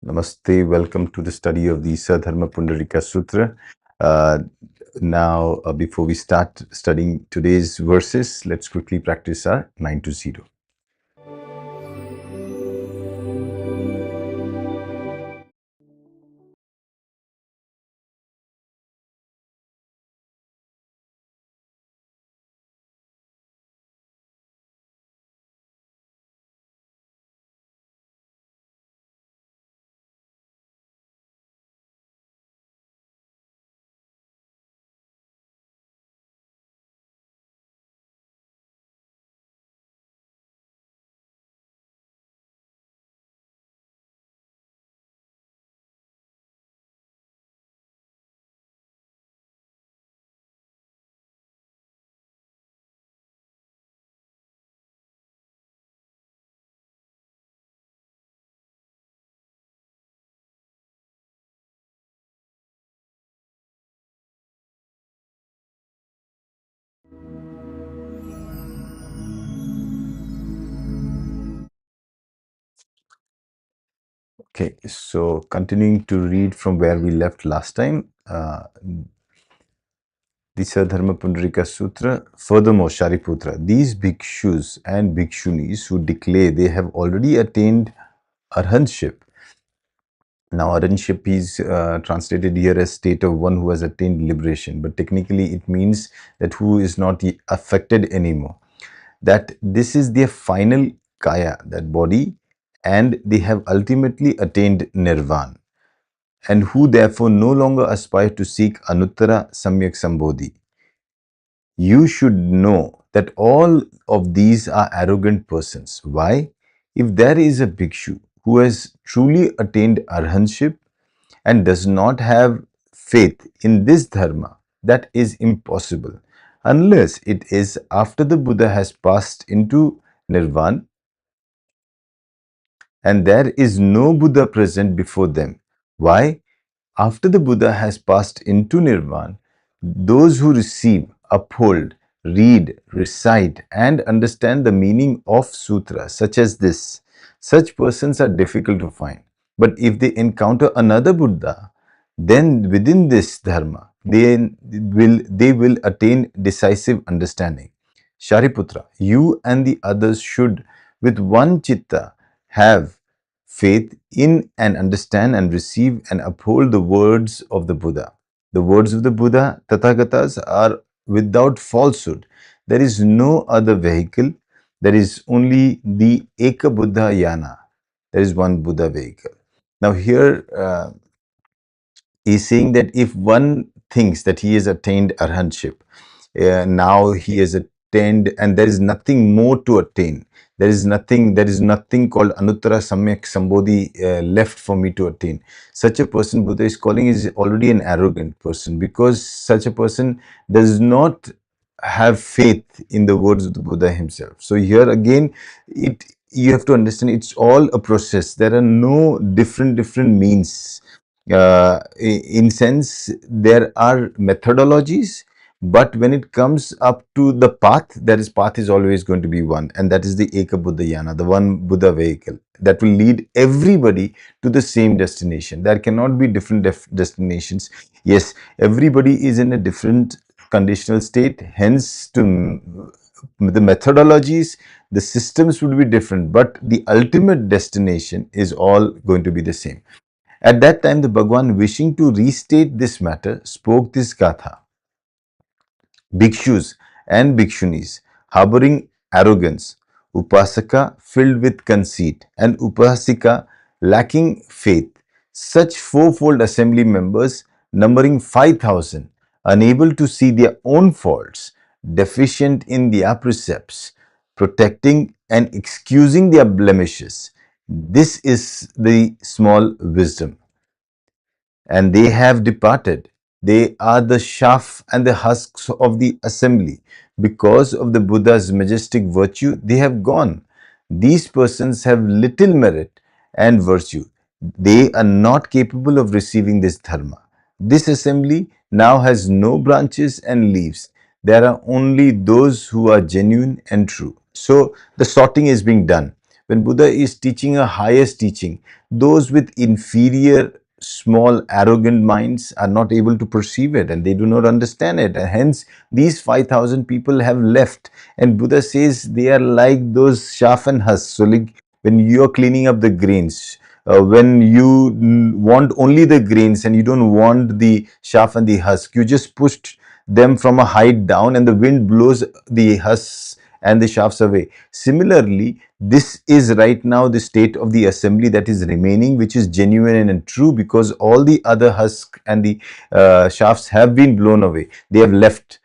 Namaste, welcome to the study of the Dharma Pundarika Sutra. Now, before we start studying today's verses, let's quickly practice our 9 to 0. Okay, so continuing to read from where we left last time, the Dharma Pundarika Sutra. Furthermore, Shariputra, these bhikshus and bhikshunis who declare they have already attained arhantship. Now, arhantship is translated here as state of one who has attained liberation, but technically it means that who is not affected anymore. That this is their final kaya, that body, and they have ultimately attained nirvana, and who therefore no longer aspire to seek anuttara samyak sambodhi. You should know that all of these are arrogant persons. Why? If there is a bhikshu who has truly attained arhantship and does not have faith in this dharma, that is impossible unless it is after the Buddha has passed into nirvana and there is no Buddha present before them. Why? After the Buddha has passed into nirvana, those who receive, uphold, read, recite, and understand the meaning of sutras such as this, such persons are difficult to find. But if they encounter another Buddha, then within this dharma, they will attain decisive understanding. Shariputra, you and the others should, with one chitta, have faith in and understand and receive and uphold the words of the Buddha. The words of the Buddha, Tathagatas, are without falsehood. There is no other vehicle. There is only the Eka Buddha Yana. There is one Buddha vehicle. Now here he's saying that if one thinks that he has attained arhantship, now he has attained and there is nothing more to attain. There is nothing called anuttara samyak sambodhi left for me to attain. Such a person, Buddha is calling, is already an arrogant person, because such a person does not have faith in the words of the Buddha himself. So here again, you have to understand it's all a process. There are no different means. In sense, there are methodologies, but when it comes up to the path, path is always going to be one, and that is the Eka Buddha Yana, the one Buddha vehicle that will lead everybody to the same destination. There cannot be different destinations. Yes, everybody is in a different conditional state, hence the methodologies, the systems would be different, but the ultimate destination is all going to be the same. At that time, the Bhagwan, wishing to restate this matter, spoke this gatha. Bhikshus and bhikshunis, harboring arrogance, upasaka filled with conceit, and upasika lacking faith, such fourfold assembly members numbering 5,000, unable to see their own faults, deficient in their precepts, protecting and excusing their blemishes. This is the small wisdom. And they have departed. They are the chaff and the husks of the assembly. Because of the Buddha's majestic virtue, they have gone. These persons have little merit and virtue. They are not capable of receiving this dharma. This assembly now has no branches and leaves. There are only those who are genuine and true. So the sorting is being done. when Buddha is teaching a highest teaching, those with inferior, small, arrogant minds are not able to perceive it and they do not understand it. And hence, these 5,000 people have left. And Buddha says they are like those chaff and husk. So, like when you are cleaning up the grains, when you want only the grains and you don't want the chaff and the husk, you just push them from a height down and the wind blows the husks and the shafts away. Similarly, this is right now the state of the assembly that is remaining, which is genuine and true, because all the other husks and the shafts have been blown away. They have left.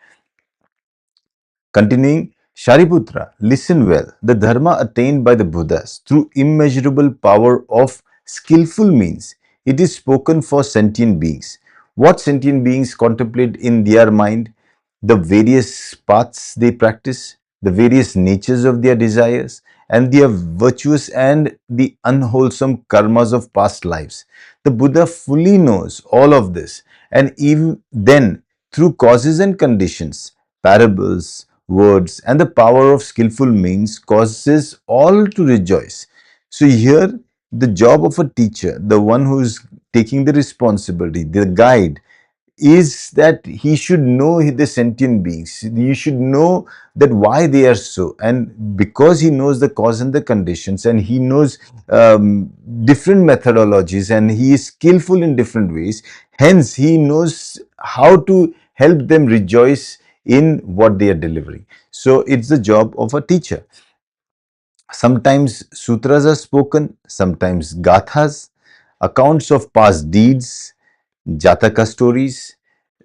Continuing, Shariputra, listen well. The dharma attained by the Buddhas through immeasurable power of skillful means. It is spoken for sentient beings. What sentient beings contemplate in their mind? The various paths they practice, the various natures of their desires, and their virtuous and the unwholesome karmas of past lives. The Buddha fully knows all of this, and even then, through causes and conditions, parables, words, and the power of skillful means, causes all to rejoice. So, here, the job of a teacher, the one who is taking the responsibility, the guide, is that he should know the sentient beings. He should know that why they are so, and because he knows the cause and the conditions, and he knows different methodologies, and he is skillful in different ways. Hence, he knows how to help them rejoice in what they are delivering. So, it's the job of a teacher. Sometimes sutras are spoken, sometimes gathas, accounts of past deeds, Jataka stories,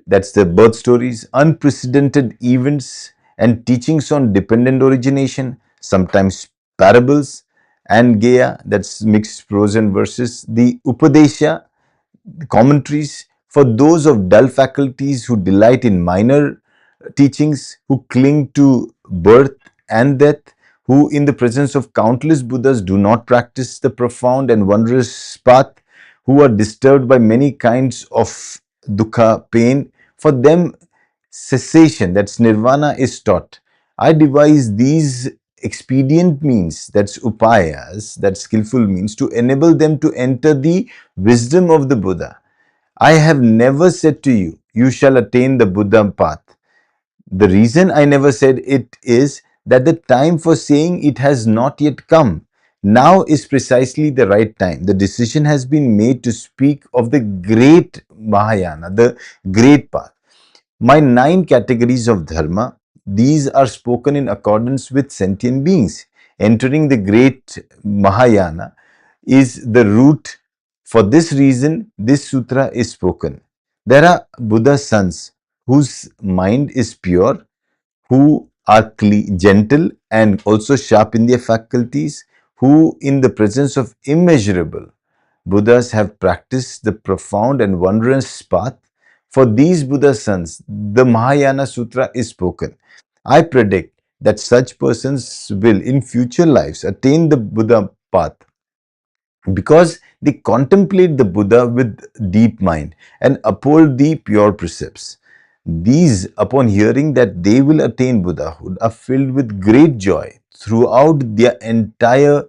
that's the birth stories, unprecedented events, and teachings on dependent origination, sometimes parables, and Geya, that's mixed prose and verses, the Upadesha, commentaries for those of dull faculties who delight in minor teachings, who cling to birth and death, who in the presence of countless Buddhas do not practice the profound and wondrous path, who are disturbed by many kinds of dukkha, pain. For them, cessation, that's nirvana, is taught. I devise these expedient means, that's upayas, that's skillful means, to enable them to enter the wisdom of the Buddha. I have never said to you, you shall attain the Buddha path. The reason I never said it is that the time for saying it has not yet come. Now is precisely the right time. The decision has been made to speak of the great Mahayana, the great path. My 9 categories of dharma, these are spoken in accordance with sentient beings. Entering the great Mahayana is the route. For this reason, this sutra is spoken. There are Buddha's sons whose mind is pure, who are gentle and also sharp in their faculties, who in the presence of immeasurable Buddhas have practiced the profound and wondrous path. For these Buddha sons, the Mahayana Sutra is spoken. I predict that such persons will in future lives attain the Buddha path because they contemplate the Buddha with deep mind and uphold the pure precepts. These, upon hearing that they will attain Buddhahood, are filled with great joy throughout their entire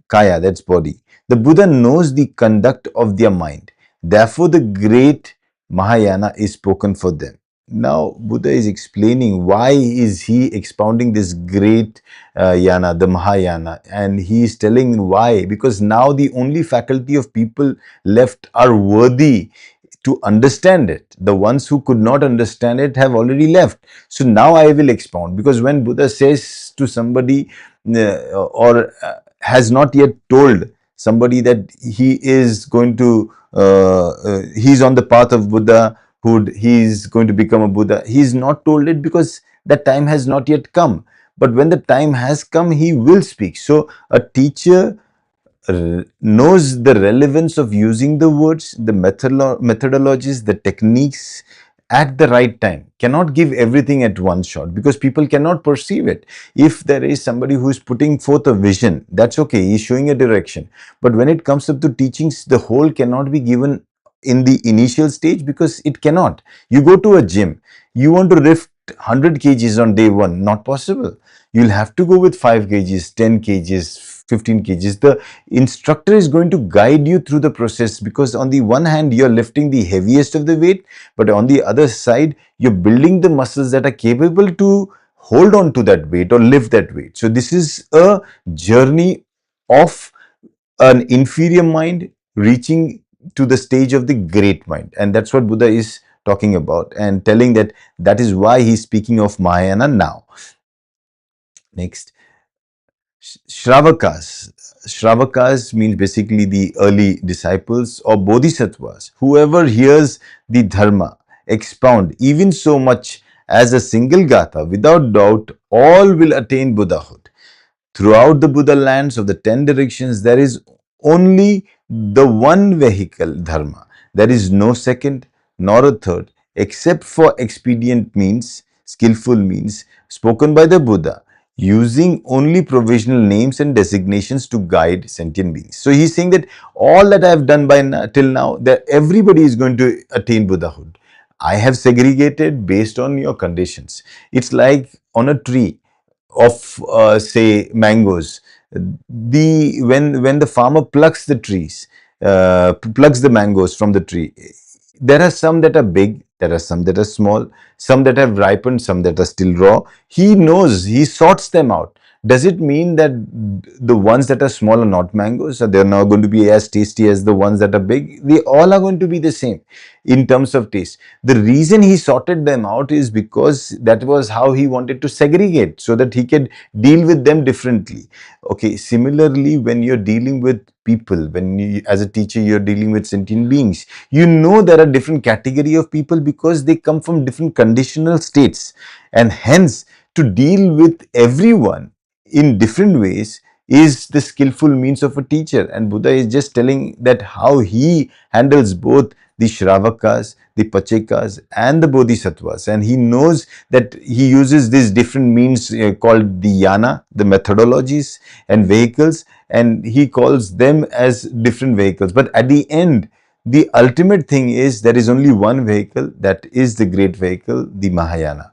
kaya, that's body. The Buddha knows the conduct of their mind. Therefore, the great Mahayana is spoken for them. Now, Buddha is explaining why is he expounding this great yana, the Mahayana, and he is telling why. Because now the only faculty of people left are worthy to understand it. The ones who could not understand it have already left. So now I will expound, because when Buddha says to somebody or has not yet told somebody that he is going to he's on the path of Buddhahood, he is going to become a Buddha, he is not told it because that time has not yet come. But when the time has come, he will speak. So a teacher knows the relevance of using the words, the methodologies, the techniques at the right time. Cannot give everything at one shot because people cannot perceive it. If there is somebody who is putting forth a vision, that's okay, he's showing a direction. But when it comes up to teachings, the whole cannot be given in the initial stage because it cannot. You go to a gym, you want to lift 100 kgs on day one. Not possible. You'll have to go with 5 kgs, 10 kgs, 15 kgs. The instructor is going to guide you through the process, because on the one hand, you're lifting the heaviest of the weight, but on the other side, you're building the muscles that are capable to hold on to that weight or lift that weight. So this is a journey of an inferior mind reaching to the stage of the great mind. And that's what Buddha is talking about and telling that that is why he's speaking of Mahayana now. Next. Shravakas. Shravakas means basically the early disciples or bodhisattvas. Whoever hears the dharma expound even so much as a single gatha, without doubt, all will attain Buddhahood. Throughout the Buddha lands of the 10 directions, there is only the one vehicle, Dharma. There is no second nor a third, except for expedient means, skillful means, spoken by the Buddha, using only provisional names and designations to guide sentient beings. So he's saying that all that I have done till now, that everybody is going to attain Buddhahood. I have segregated based on your conditions. It's like on a tree of say mangoes. The when the farmer plucks the trees, plucks the mangoes from the tree, there are some that are big, there are some that are small, some that have ripened, some that are still raw. He knows, he sorts them out. Does it mean that the ones that are small are not mangoes, or they're not going to be as tasty as the ones that are big? They all are going to be the same in terms of taste. The reason he sorted them out is because that was how he wanted to segregate, so that he could deal with them differently. Okay, similarly, when you're dealing with people, when you, as a teacher, you're dealing with sentient beings, you know there are different category of people because they come from different conditional states, and hence to deal with everyone in different ways is the skillful means of a teacher. And Buddha is just telling that how he handles both the Shravakas, the Pachekas, and the Bodhisattvas. And he knows that he uses these different means called the yana, the methodologies and vehicles, and he calls them as different vehicles. But at the end, the ultimate thing is there is only one vehicle, that is the great vehicle, the Mahayana.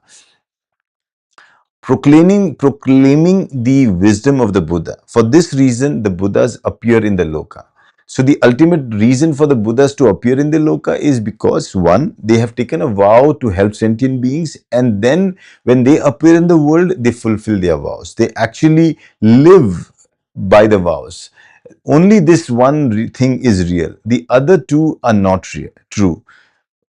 Proclaiming the wisdom of the Buddha. For this reason, the Buddhas appear in the Loka. So the ultimate reason for the Buddhas to appear in the Loka is because, one, they have taken a vow to help sentient beings, and then when they appear in the world, they fulfill their vows. They actually live by the vows. Only this one thing is real. The other two are not real, true.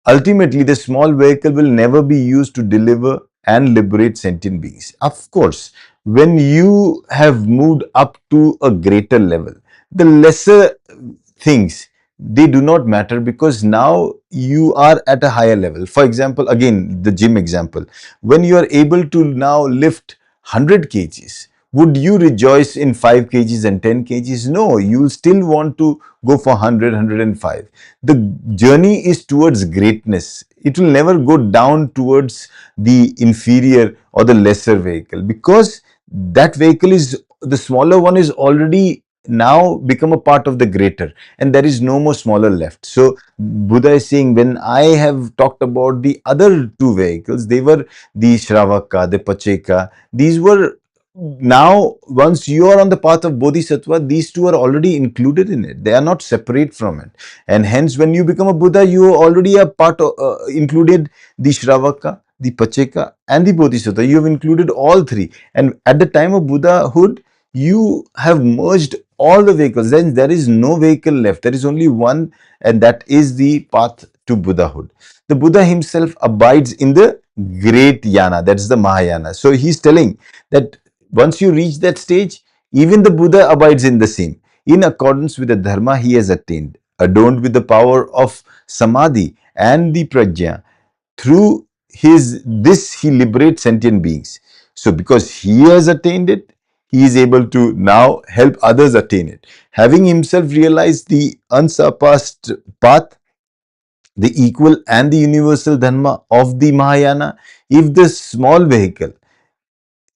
Ultimately, the small vehicle will never be used to deliver and liberate sentient beings. Of course, when you have moved up to a greater level, the lesser things, they do not matter, because now you are at a higher level. For example, again, the gym example, when you are able to now lift 100 kgs, would you rejoice in 5 kgs and 10 kgs? No, you still want to go for 100, 105. The journey is towards greatness. It will never go down towards the inferior or the lesser vehicle, because that vehicle is, the smaller one is already now become a part of the greater, and there is no more smaller left. So Buddha is saying, when I have talked about the other two vehicles, they were the Shravaka, the Pacheka. These were, now once you are on the path of Bodhisattva, these two are already included in it. They are not separate from it. And hence when you become a Buddha, you already are part of, included the Shravaka, the Pacheka, and the Bodhisattva. You have included all three. And at the time of Buddhahood, you have merged all the vehicles. Then there is no vehicle left. There is only one, and that is the path to Buddhahood. The Buddha himself abides in the great yana, that's the Mahayana. So he's telling that once you reach that stage, even the Buddha abides in the same, in accordance with the dharma he has attained, adorned with the power of samadhi and the prajna. Through this he liberates sentient beings. So because he has attained it, he is able to now help others attain it. Having himself realized the unsurpassed path, the equal and the universal dharma of the Mahayana, if the small vehicle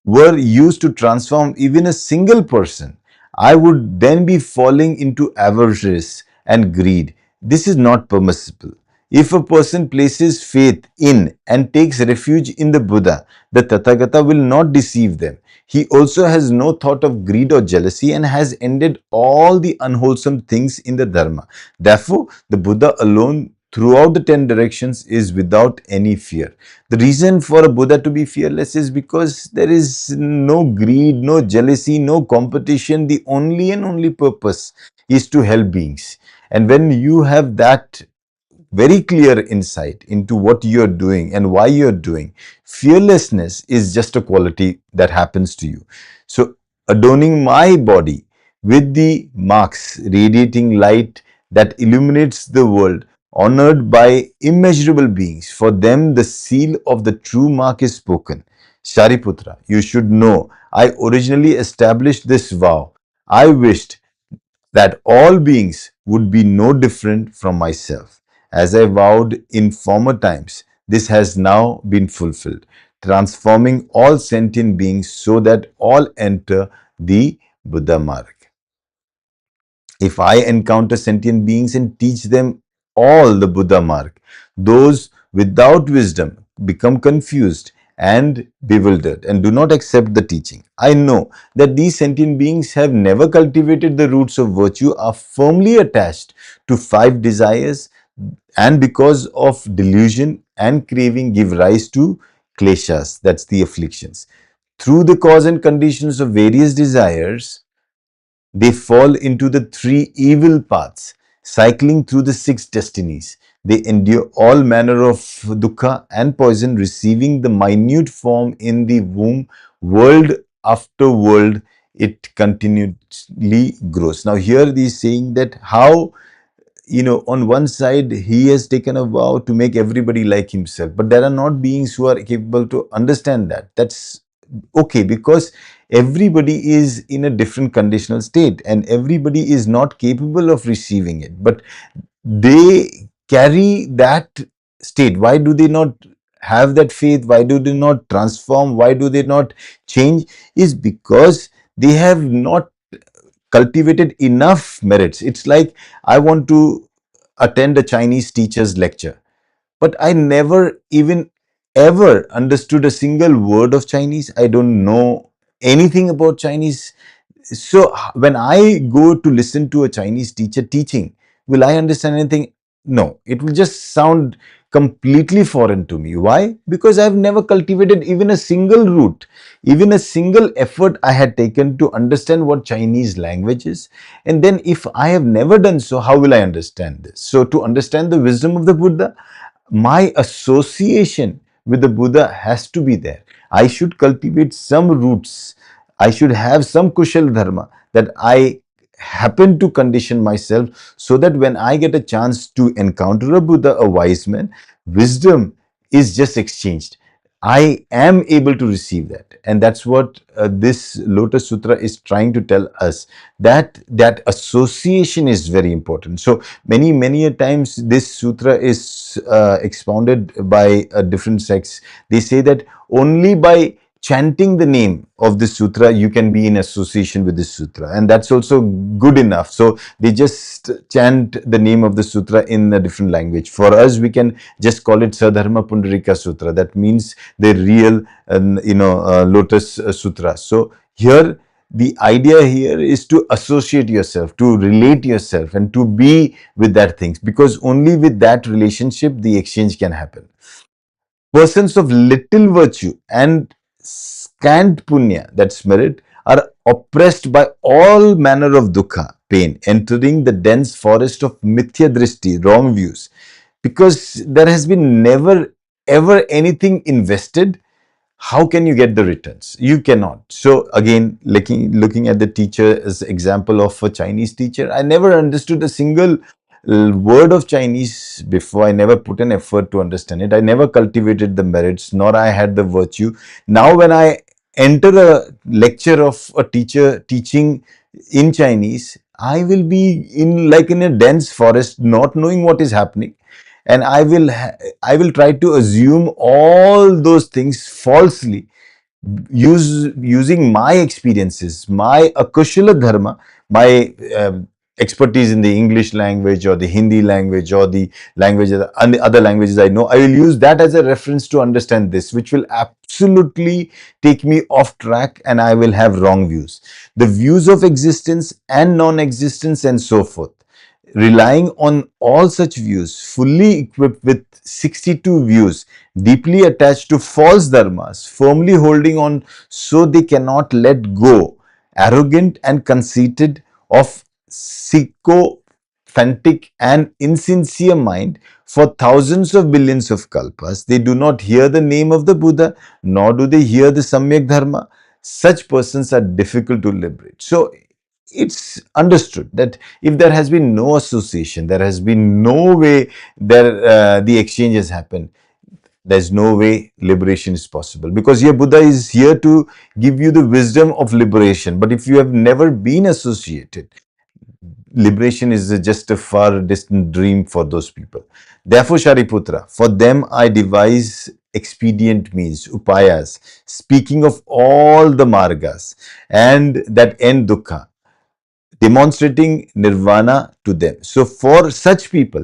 were used to transform even a single person, I would then be falling into avarice and greed. This is not permissible. If a person places faith in and takes refuge in the Buddha, the Tathagata will not deceive them. He also has no thought of greed or jealousy and has ended all the unwholesome things in the Dharma. Therefore, the Buddha alone throughout the 10 directions is without any fear. The reason for a Buddha to be fearless is because there is no greed, no jealousy, no competition. The only and only purpose is to help beings. And when you have that very clear insight into what you're doing and why you're doing, fearlessness is just a quality that happens to you. So, adorning my body with the marks, radiating light that illuminates the world, honored by immeasurable beings, for them the seal of the true mark is spoken. Shariputra, you should know, I originally established this vow. I wished that all beings would be no different from myself. As I vowed in former times, this has now been fulfilled, transforming all sentient beings so that all enter the Buddha mark. If I encounter sentient beings and teach them all the Buddha mark, those without wisdom become confused and bewildered and do not accept the teaching. I know that these sentient beings have never cultivated the roots of virtue, are firmly attached to five desires, and because of delusion and craving give rise to kleshas, that's the afflictions. Through the cause and conditions of various desires, they fall into the three evil paths, cycling through the six destinies. They endure all manner of dukkha and poison, receiving the minute form in the womb. World after world, it continually grows. Now, here he is saying that how, on one side, he has taken a vow to make everybody like himself, but there are not beings who are capable to understand that. That's okay, because everybody is in a different conditional state and everybody is not capable of receiving it, but they carry that state. Why do they not have that faith? Why do they not transform? Why do they not change? Is because they have not cultivated enough merits. It's like I want to attend a Chinese teacher's lecture, but I never even ever understood a single word of Chinese. I don't know anything about Chinese. So when I go to listen to a Chinese teacher teaching, will I understand anything? No, it will just sound completely foreign to me. Why? Because I've never cultivated even a single root, even a single effort I had taken to understand what Chinese language is. And then if I have never done so, how will I understand this? So to understand the wisdom of the Buddha, my association with the Buddha has to be there. I should cultivate some roots. I should have some Kushal Dharma that I happen to condition myself so that when I get a chance to encounter a Buddha, a wise man, wisdom is just exchanged. I am able to receive that. And that's what this Lotus Sutra is trying to tell us, that that association is very important. So many a times this sutra is expounded by different sects. They say that only by chanting the name of the sutra you can be in association with the sutra, and that's also good enough. So they just chant the name of the sutra in a different language. For us, we can just call it Sadharma Pundarika Sutra. That means the real Lotus Sutra. So here the idea here is to associate yourself, to relate yourself, and to be with that things, because only with that relationship the exchange can happen. Persons of little virtue and scant punya, that's merit, are oppressed by all manner of dukkha, pain, entering the dense forest of mithya drishti, wrong views, because there has been never ever anything invested. How can you get the returns? You cannot. So again, looking at the teacher as example of a Chinese teacher, I never understood a single word of Chinese before. I never put an effort to understand it. I never cultivated the merits, nor I had the virtue. Now when I enter a lecture of a teacher teaching in Chinese, I will be in a dense forest, not knowing what is happening, and I will try to assume all those things falsely, using my experiences, my akushala dharma, my expertise in the English language or the Hindi language or the languages and the other languages I know, I will use that as a reference to understand this, which will absolutely take me off track and I will have wrong views. The views of existence and non-existence and so forth. Relying on all such views, fully equipped with 62 views, deeply attached to false dharmas, firmly holding on so they cannot let go, arrogant and conceited, of sycophantic and insincere mind for thousands of billions of kalpas, they do not hear the name of the Buddha, nor do they hear the Samyak Dharma. Such persons are difficult to liberate. So, it's understood that if there has been no association, there has been no way there the exchange has happened, there's no way liberation is possible, because here Buddha is here to give you the wisdom of liberation. But if you have never been associated, liberation is just a far distant dream for those people. Therefore, Shariputra, for them I devise expedient means, upayas, speaking of all the margas and that end dukkha, demonstrating nirvana to them. So for such people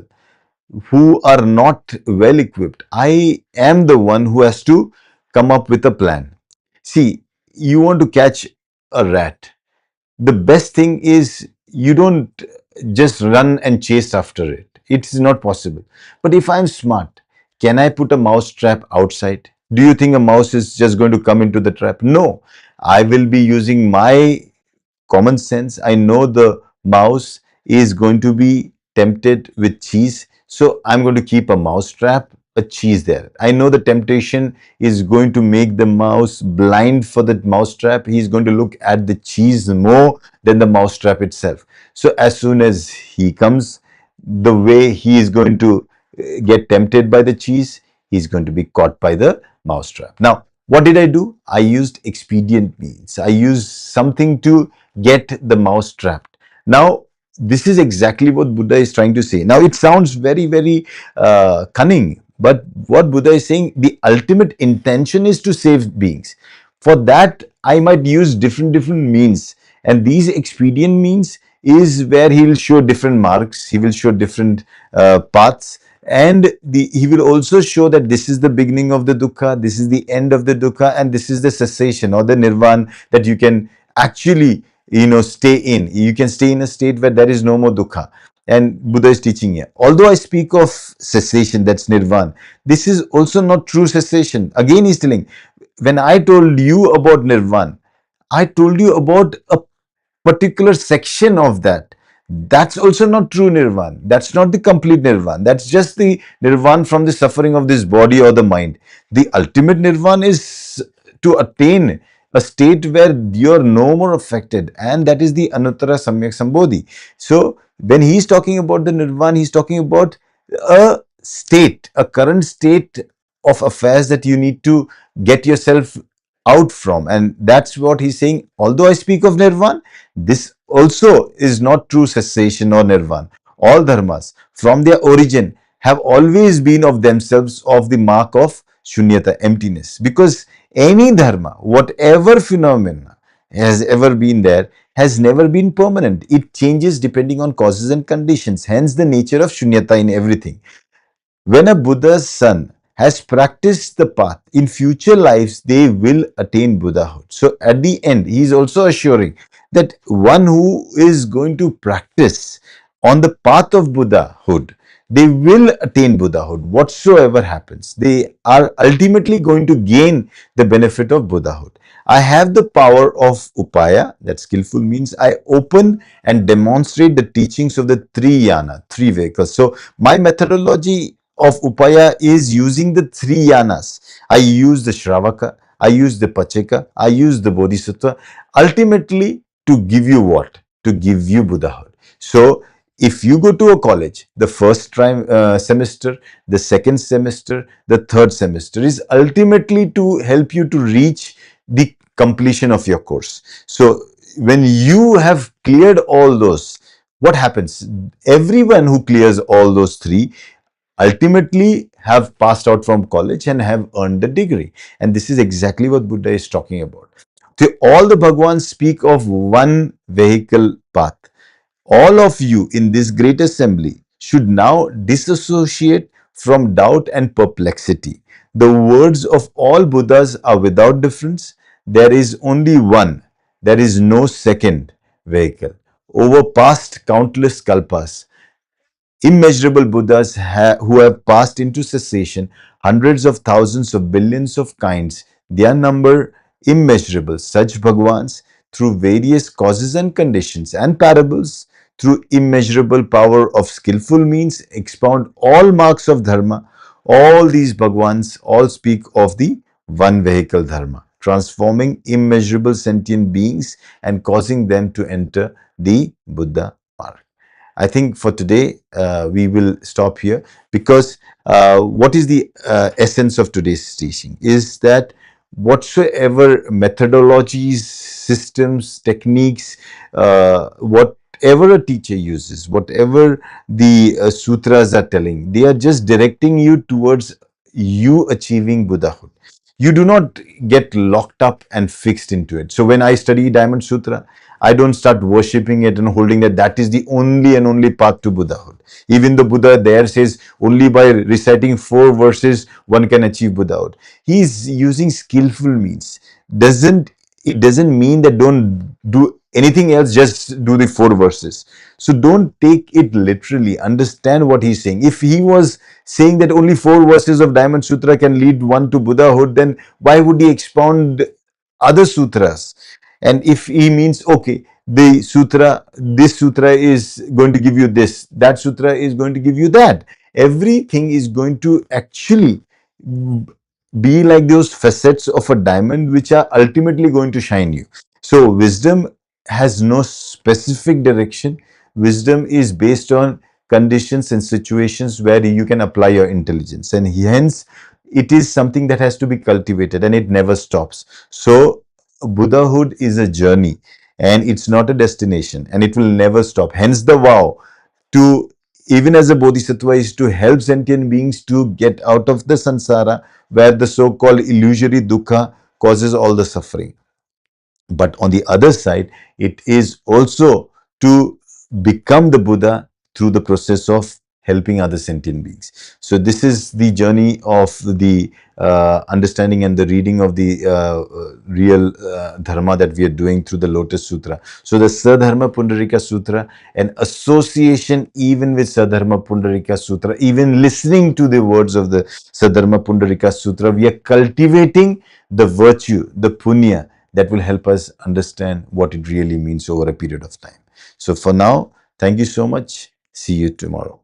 who are not well equipped, I am the one who has to come up with a plan. See, you want to catch a rat. The best thing is you don't just run and chase after it. It's not possible. But if I'm smart, can I put a mouse trap outside? Do you think a mouse is just going to come into the trap? No. I will be using my common sense. I know the mouse is going to be tempted with cheese, so I'm going to keep a mouse trap, a cheese there. I know the temptation is going to make the mouse blind for the mouse trap. He's going to look at the cheese more than the mouse trap itself. So as soon as he comes, the way he is going to get tempted by the cheese, he's going to be caught by the mousetrap. Now, what did I do? I used expedient means. I used something to get the mouse trapped. Now, this is exactly what Buddha is trying to say. Now, it sounds very, very cunning, but what Buddha is saying, the ultimate intention is to save beings. For that, I might use different means, and these expedient means is where he will show different marks, he will show different paths, and he will also show that this is the beginning of the dukkha, this is the end of the dukkha, and this is the cessation or the nirvana that you can actually, stay in. You can stay in a state where there is no more dukkha. And Buddha is teaching here. Although I speak of cessation, that's nirvana, this is also not true cessation. Again, he's telling, when I told you about nirvana, I told you about a particular section of that. That's also not true nirvana. That's not the complete nirvana. That's just the nirvana from the suffering of this body or the mind. The ultimate nirvana is to attain a state where you're no more affected, and that is the Anuttara Samyak Sambodhi. So when he's talking about the nirvana, he's talking about a state, a current state of affairs that you need to get yourself out from. And that's what he's saying. Although I speak of nirvana, this also is not true cessation or nirvana. All dharmas from their origin have always been of themselves of the mark of shunyata, emptiness. Because any dharma, whatever phenomena has ever been there, has never been permanent. It changes depending on causes and conditions. Hence the nature of shunyata in everything. When a Buddha's son has practiced the path, in future lives they will attain Buddhahood. So at the end, he is also assuring that one who is going to practice on the path of Buddhahood, they will attain Buddhahood whatsoever happens. They are ultimately going to gain the benefit of Buddhahood. I have the power of upaya, that skillful means I open and demonstrate the teachings of the three yana, three vehicles. So my methodology of upaya is using the three yanas. I use the Shravaka, I use the Pacheka, I use the Bodhisattva, ultimately to give you what? To give you Buddhahood. So if you go to a college, the first semester, the second semester, the third semester is ultimately to help you to reach the completion of your course. So when you have cleared all those, what happens? Everyone who clears all those three ultimately have passed out from college and have earned the degree. And this is exactly what Buddha is talking about. So all the Bhagwans speak of one vehicle path. All of you in this great assembly should now disassociate from doubt and perplexity. The words of all Buddhas are without difference. There is only one. There is no second vehicle. Over past countless kalpas, immeasurable Buddhas who have passed into cessation, hundreds of thousands of billions of kinds, their number immeasurable. Such Bhagwans, through various causes and conditions and parables, through immeasurable power of skillful means, expound all marks of Dharma. All these Bhagwans all speak of the one vehicle Dharma, transforming immeasurable sentient beings and causing them to enter the Buddha mark. I think for today, we will stop here, because what is the essence of today's teaching is that whatsoever methodologies, systems, techniques, whatever a teacher uses, whatever the sutras are telling, they are just directing you towards you achieving Buddhahood. You do not get locked up and fixed into it. So when I study Diamond Sutra, I don't start worshipping it and holding that that is the only and only path to Buddhahood. Even the Buddha there says only by reciting 4 verses one can achieve Buddhahood. He is using skillful means. It doesn't mean that don't do anything else, just do the 4 verses. So don't take it literally. Understand what he's saying. If he was saying that only 4 verses of Diamond Sutra can lead one to Buddhahood, then why would he expound other sutras? And if he means, okay, this sutra is going to give you this, that sutra is going to give you that, everything is going to actually be like those facets of a diamond which are ultimately going to shine you. So wisdom has no specific direction. Wisdom is based on conditions and situations where you can apply your intelligence, and hence it is something that has to be cultivated and it never stops. So Buddhahood is a journey and it's not a destination, and it will never stop. Hence the vow to, even as a bodhisattva, is to help sentient beings to get out of the samsara where the so-called illusory dukkha causes all the suffering. But on the other side, it is also to become the Buddha through the process of helping other sentient beings. So this is the journey of the understanding and the reading of the real dharma that we are doing through the Lotus Sutra. So the Sadharma Pundarika Sutra, an association even with Sadharma Pundarika Sutra, even listening to the words of the Sadharma Pundarika Sutra, we are cultivating the virtue, the punya, that will help us understand what it really means over a period of time. So for now, thank you so much. See you tomorrow.